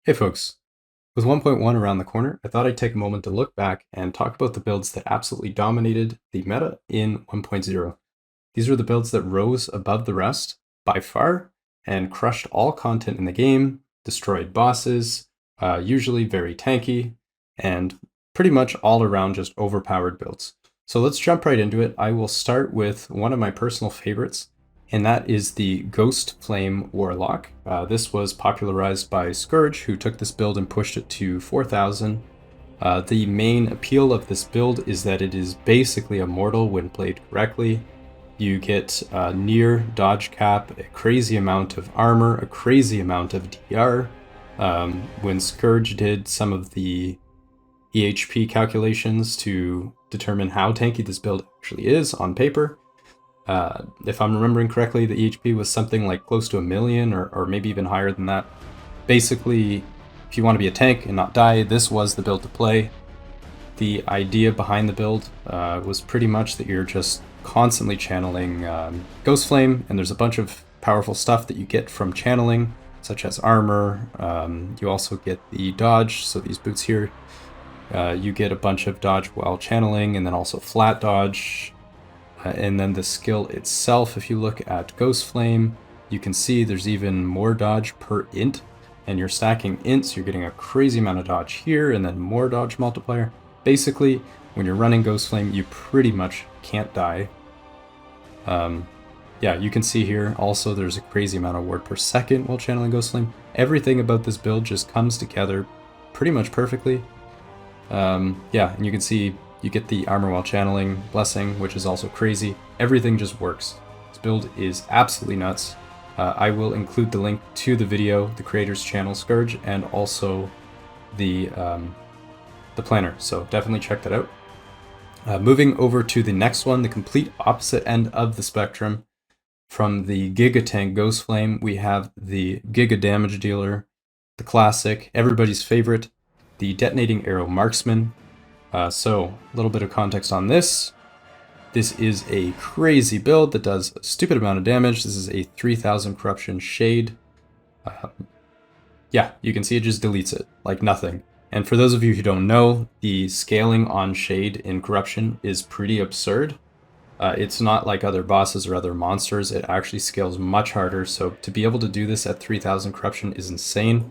Hey folks, with 1.1 around the corner, I thought I'd take a moment to look back and talk about the builds that absolutely dominated the meta in 1.0. These were the builds that rose above the rest by far and crushed all content in the game, destroyed bosses, usually very tanky, and pretty much all around just overpowered builds. So let's jump right into it. I will start with one of my personal favorites, and that is the Ghostflame Warlock. This was popularized by Scourge, who took this build and pushed it to 4,000. The main appeal of this build is that it is basically immortal when played correctly. You get near dodge cap, a crazy amount of armor, a crazy amount of DR. When Scourge did some of the EHP calculations to determine how tanky this build actually is on paper, if I'm remembering correctly, the EHP was something like close to 1 million or maybe even higher than that. Basically, if you want to be a tank and not die, this was the build to play. The idea behind the build was pretty much that you're just constantly channeling Ghostflame, and there's a bunch of powerful stuff that you get from channeling, such as armor. You also get the dodge, so these boots here. You get a bunch of dodge while channeling, and then also flat dodge. And then the skill itself, if you look at Ghostflame, you can see there's even more dodge per int, and you're stacking ints, you're getting a crazy amount of dodge here, and then more dodge multiplier. Basically, when you're running Ghostflame, you pretty much can't die. Yeah, you can see here also there's a crazy amount of ward per second while channeling Ghostflame. Everything about this build just comes together pretty much perfectly. Yeah, and you can see you get the armor while channeling, blessing, which is also crazy. Everything just works. This build is absolutely nuts. I will include the link to the video, the creator's channel, Scourge, and also the planner, so definitely check that out. Moving over to the next one, the complete opposite end of the spectrum. From the Giga Tank Ghostflame, we have the Giga Damage Dealer, the classic, everybody's favorite, the Detonating Arrow Marksman. So, a little bit of context on this. This is a crazy build that does a stupid amount of damage. This is a 3000 corruption shade. Yeah, you can see it just deletes it, like nothing. And for those of you who don't know, the scaling on shade in corruption is pretty absurd. It's not like other bosses or other monsters. It actually scales much harder, so to be able to do this at 3000 corruption is insane.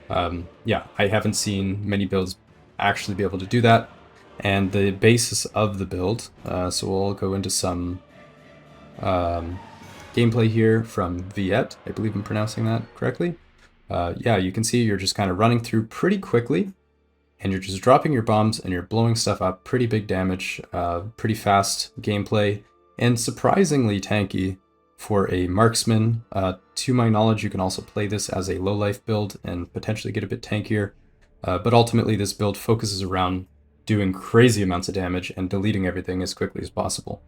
Yeah, I haven't seen many builds actually be able to do that. And the basis of the build, so we'll go into some gameplay here from Viet. I believe I'm pronouncing that correctly. Yeah, you can see you're just kind of running through pretty quickly, and you're just dropping your bombs and you're blowing stuff up, pretty big damage, pretty fast gameplay, and surprisingly tanky for a marksman. To my knowledge, you can also play this as a low life build and potentially get a bit tankier. But ultimately, this build focuses around doing crazy amounts of damage and deleting everything as quickly as possible.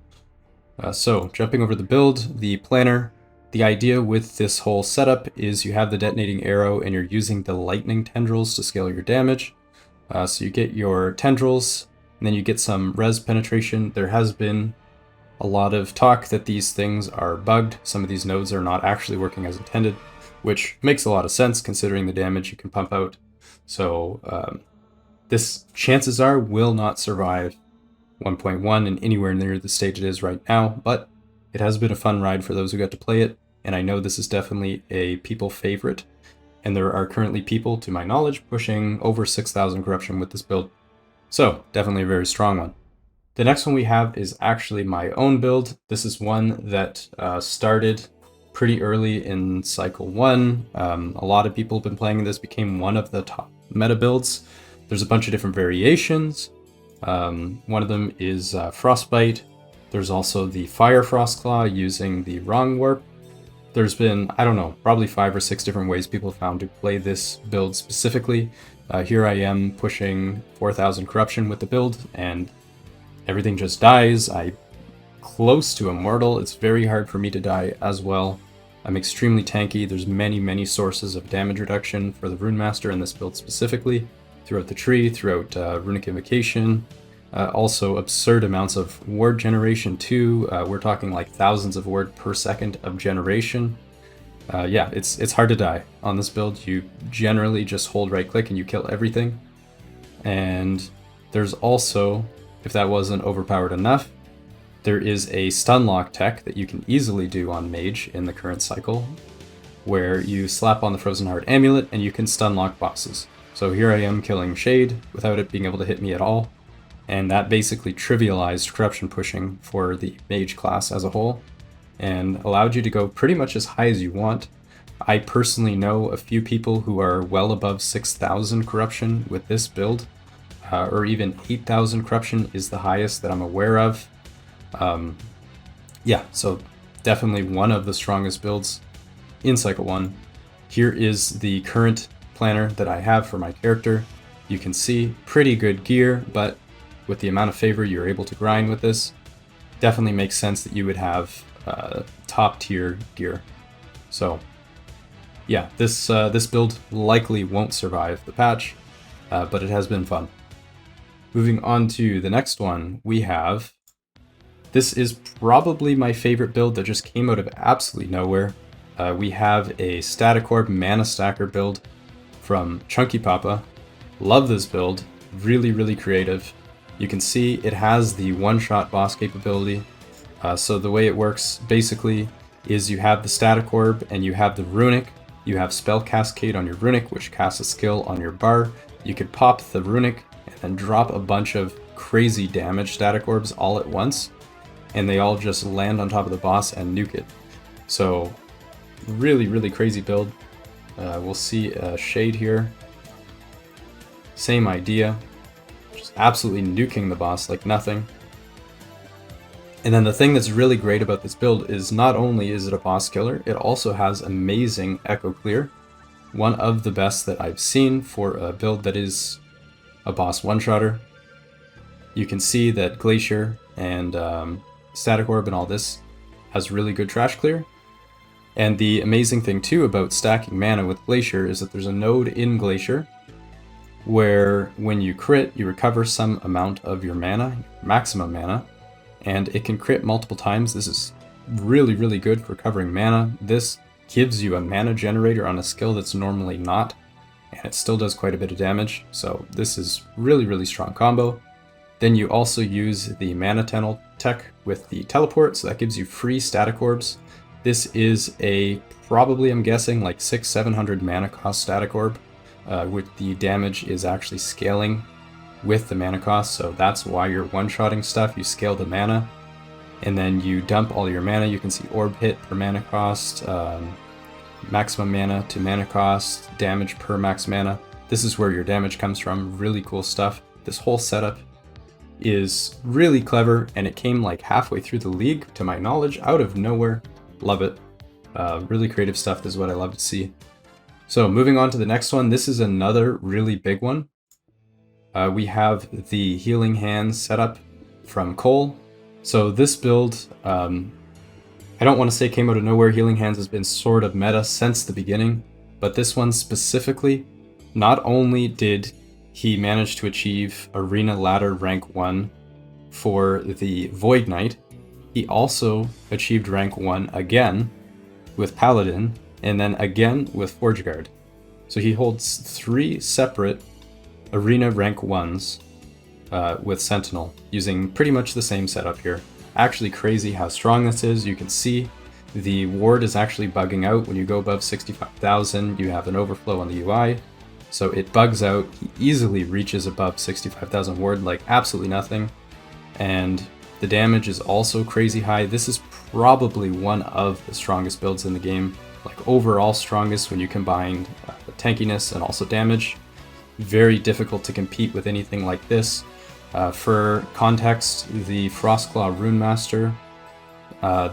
So, jumping over the build, the planner, the idea with this whole setup is you have the detonating arrow and you're using the lightning tendrils to scale your damage. So you get your tendrils, and then you get some res penetration. There has been a lot of talk that these things are bugged. Some of these nodes are not actually working as intended, which makes a lot of sense considering the damage you can pump out. So this, chances are, will not survive 1.1 and anywhere near the stage it is right now, but it has been a fun ride for those who got to play it, and I know this is definitely a people favorite, and there are currently people, to my knowledge, pushing over 6,000 corruption with this build. So, definitely a very strong one. The next one we have is actually my own build. This is one that started pretty early in Cycle 1. A lot of people have been playing this, became one of the top meta builds. There's a bunch of different variations. One of them is Frostbite. There's also the Fire Frostclaw using the Wrong Warp. There's been, I don't know, probably 5 or 6 different ways people have found to play this build specifically. Here I am pushing 4,000 corruption with the build, and everything just dies. I'm close to immortal. It's very hard for me to die as well. I'm extremely tanky. There's many sources of damage reduction for the Runemaster in this build specifically, throughout the tree, throughout Runic Invocation. Also absurd amounts of ward generation too. We're talking like thousands of ward per second of generation. Yeah, it's hard to die on this build. You generally just hold right click and you kill everything. And there's also, if that wasn't overpowered enough, there is a stun lock tech that you can easily do on Mage in the current cycle, where you slap on the Frozen Heart amulet and you can stun lock bosses. So here I am killing Shade without it being able to hit me at all, and that basically trivialized corruption pushing for the Mage class as a whole, and allowed you to go pretty much as high as you want. I personally know a few people who are well above 6,000 corruption with this build, or even 8,000 corruption is the highest that I'm aware of. Yeah, so definitely one of the strongest builds in Cycle 1. Here is the current planner that I have for my character. You can see pretty good gear, but with the amount of favor you're able to grind with this, definitely makes sense that you would have top tier gear. So yeah, this build likely won't survive the patch, but it has been fun. Moving on to the next one, we have, this is probably my favorite build that just came out of absolutely nowhere. We have a Static Orb Mana Stacker build from Chunky Papa. Love this build, really, really creative. You can see it has the one-shot boss capability. So the way it works basically is you have the Static Orb and you have the Runic. You have Spell Cascade on your Runic, which casts a skill on your bar. You could pop the Runic and then drop a bunch of crazy damage Static Orbs all at once, and they all just land on top of the boss and nuke it. So really, really crazy build. We'll see a Shade here. Same idea, just absolutely nuking the boss like nothing. And then the thing that's really great about this build is not only is it a boss killer, it also has amazing Echo Clear. One of the best that I've seen for a build that is a boss one-shotter. You can see that Glacier and Static Orb and all this has really good trash clear. And the amazing thing too about stacking mana with Glacier is that there's a node in Glacier where when you crit, you recover some amount of your mana, maximum mana, and it can crit multiple times. This is really, really good for covering mana. This gives you a mana generator on a skill that's normally not, and it still does quite a bit of damage. So this is really, really strong combo. Then you also use the Mana Tunnel tech with the teleport, so that gives you free Static Orbs. This is a, probably I'm guessing, like 600-700 mana cost Static Orb, with the damage is actually scaling with the mana cost, so that's why you're one-shotting stuff. You scale the mana, and then you dump all your mana. You can see orb hit per mana cost, maximum mana to mana cost, damage per max mana. This is where your damage comes from. Really cool stuff. This whole setup is really clever, and it came like halfway through the league, to my knowledge, out of nowhere. Love it. Really creative stuff. This is what I love to see. So moving on to the next one, this is another really big one. We have the Healing Hands setup from Cole. So this build, I don't want to say came out of nowhere. Healing Hands has been sort of meta since the beginning, but this one specifically, not only did he manage to achieve Arena Ladder rank 1 for the Void Knight, he also achieved rank 1 again with Paladin, and then again with Forge Guard. So he holds 3 separate Arena rank 1s with Sentinel, using pretty much the same setup here. Actually crazy how strong this is. You can see the ward is actually bugging out when you go above 65,000. You have an overflow on the UI, so it bugs out. He easily reaches above 65,000 ward like absolutely nothing, and the damage is also crazy high. This is probably one of the strongest builds in the game, like overall strongest when you combine tankiness and also damage. Very difficult to compete with anything like this. For context, the Frostclaw Runemaster,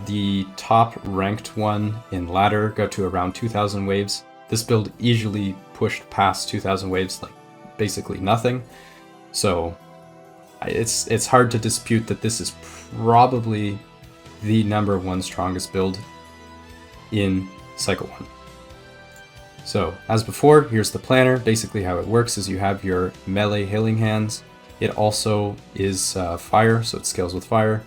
the top ranked one in ladder, got to around 2,000 waves. This build easily pushed past 2,000 waves like basically nothing. So it's hard to dispute that this is probably the #1 strongest build in Cycle 1. So, as before, here's the planner. Basically how it works is you have your melee Healing Hands. It also is fire, so it scales with fire.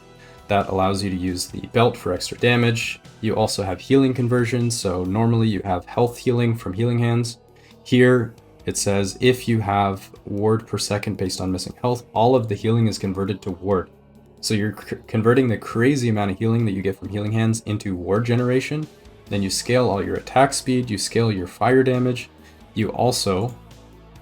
that allows you to use the belt for extra damage. You also have healing conversions, so normally you have health healing from healing hands. Here it says if you have ward per second based on missing health, all of the healing is converted to ward. So you're converting the crazy amount of healing that you get from healing hands into ward generation. Then you scale all your attack speed, you scale your fire damage. You also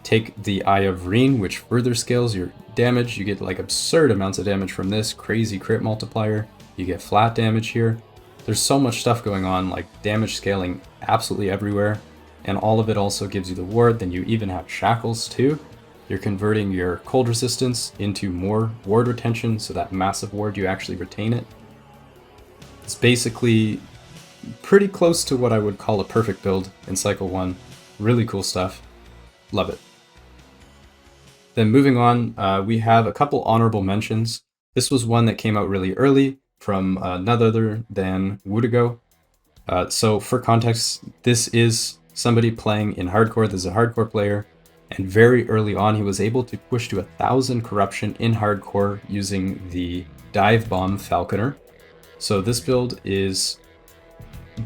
take the Eye of Reen, which further scales your damage. You get like absurd amounts of damage from this crazy crit multiplier. You get flat damage here. There's so much stuff going on, like damage scaling absolutely everywhere. And all of it also gives you the ward. Then you even have shackles too. You're converting your cold resistance into more ward retention, so that massive ward, you actually retain it. It's basically pretty close to what I would call a perfect build in Cycle 1. Really cool stuff. Love it. Then moving on, we have a couple honorable mentions. This was one that came out really early from none other than Woodago. So for context, this is somebody playing in hardcore. This is a hardcore player, and very early on he was able to push to 1000 corruption in hardcore using the dive bomb Falconer. So this build is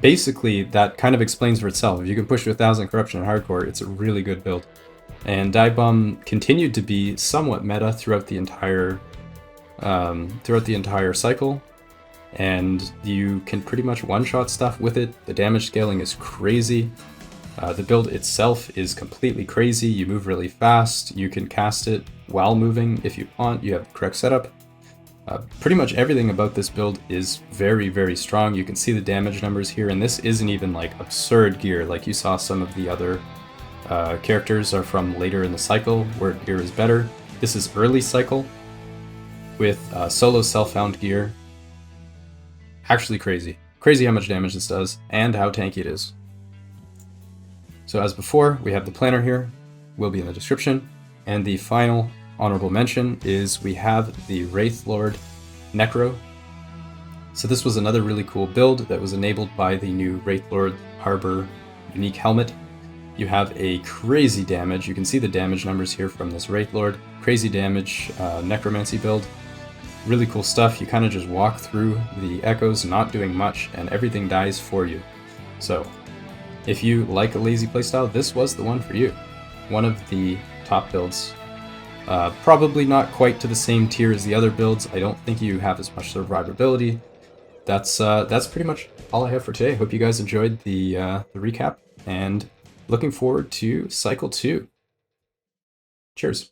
basically, that kind of explains for itself. If you can push to 1000 corruption in hardcore, it's a really good build. And dive bomb continued to be somewhat meta throughout the entire cycle, and you can pretty much one-shot stuff with it. The damage scaling is crazy. The build itself is completely crazy. You move really fast. You can cast it while moving if you want. You have the correct setup. Pretty much everything about this build is very, very strong. You can see the damage numbers here, and this isn't even like absurd gear like you saw some of the other characters are from later in the cycle where gear is better. This is early cycle with solo self-found gear. Actually crazy. Crazy how much damage this does and how tanky it is. So as before, we have the planner here, will be in the description. And the final honorable mention is we have the Wraithlord Necro. So this was another really cool build that was enabled by the new Wraithlord Harbor unique helmet. You have a crazy damage. You can see the damage numbers here from this Wraithlord. Crazy damage necromancy build. Really cool stuff. You kind of just walk through the echoes, not doing much, and everything dies for you. So if you like a lazy playstyle, this was the one for you. One of the top builds. Probably not quite to the same tier as the other builds. I don't think you have as much survivability. That's pretty much all I have for today. Hope you guys enjoyed the recap, and looking forward to Cycle 2. Cheers.